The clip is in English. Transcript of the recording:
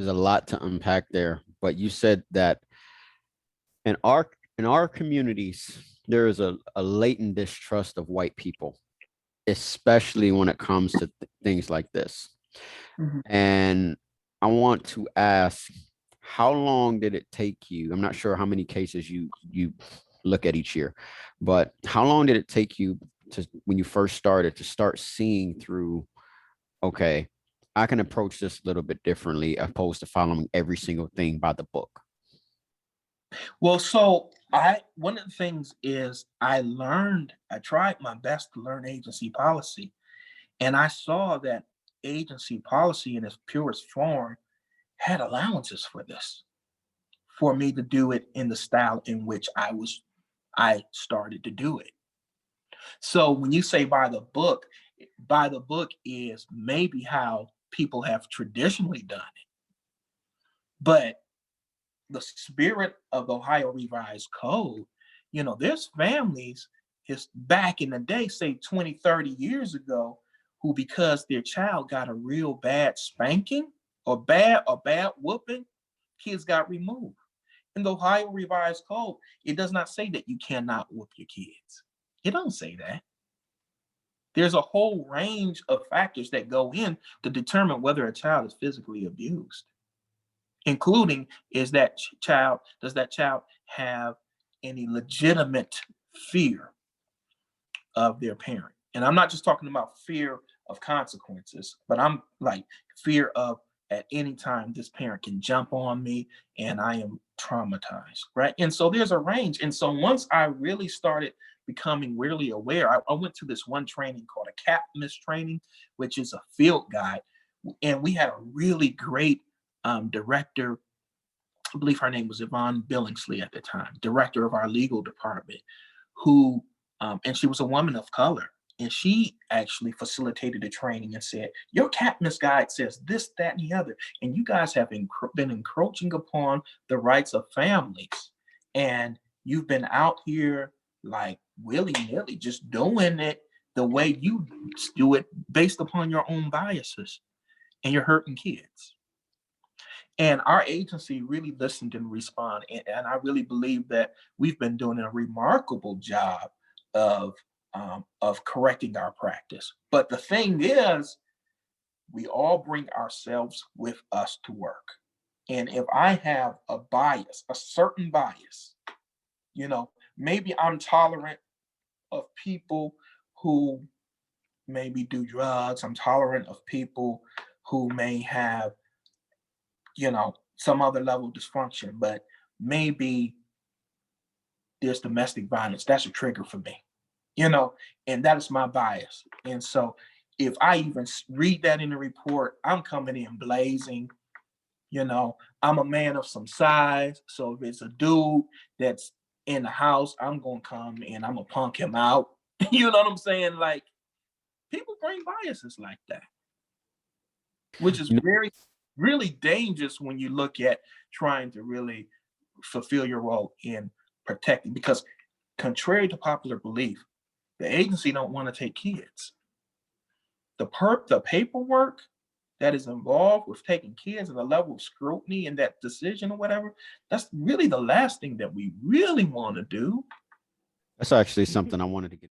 there's a lot to unpack there, but you said that in our communities, there is a latent distrust of white people, especially when it comes to things like this. Mhm. And I want to ask, how long did it take you? I'm not sure how many cases you look at each year, but how long did it take you to, when you first started, to start seeing through, okay, I can approach this a little bit differently opposed to following every single thing by the book? Well, so one of the things is I tried my best to learn agency policy, and I saw that agency policy in its purest form had allowances for this, for me to do it in the style in which I started to do it. So when you say by the book is maybe how people have traditionally done it. But the spirit of the Ohio Revised Code, there's families is back in the day, say 20, 30 years ago, who because their child got a real bad spanking or bad whooping, kids got removed. In the Ohio Revised Code, it does not say that you cannot whoop your kids. It don't say that. There's a whole range of factors that go in to determine whether a child is physically abused, including does that child have any legitimate fear of their parent? And I'm not just talking about fear of consequences, but I'm like fear of at any time this parent can jump on me and I am traumatized, right? And so there's a range. And so once I really started becoming really aware, I went to this one training called a CAPMIS training, which is a field guide. And we had a really great director. I believe her name was Yvonne Billingsley at the time, director of our legal department, who, and she was a woman of color. And she actually facilitated the training and said, your CAPMIS guide says this, that, and the other. And you guys have been encroaching upon the rights of families. And you've been out here like willy-nilly, just doing it the way you do it based upon your own biases. And you're hurting kids. And our agency really listened and responded. And I really believe that we've been doing a remarkable job of correcting our practice. But the thing is, we all bring ourselves with us to work. And if I have a bias, a certain bias, maybe I'm tolerant of people who maybe do drugs. I'm tolerant of people who may have some other level of dysfunction, but maybe there's domestic violence. That's a trigger for me, and that is my bias. And so if I even read that in the report, I'm coming in blazing. I'm a man of some size. So if it's a dude that's in the house, I'm going to come and I'm going to punk him out. You know what I'm saying? Like, people bring biases like that, which is really dangerous when you look at trying to really fulfill your role in protecting, because contrary to popular belief, the agency don't want to take kids. The paperwork that is involved with taking kids and the level of scrutiny and that decision or whatever, that's really the last thing that we really want to do. That's actually something I wanted to get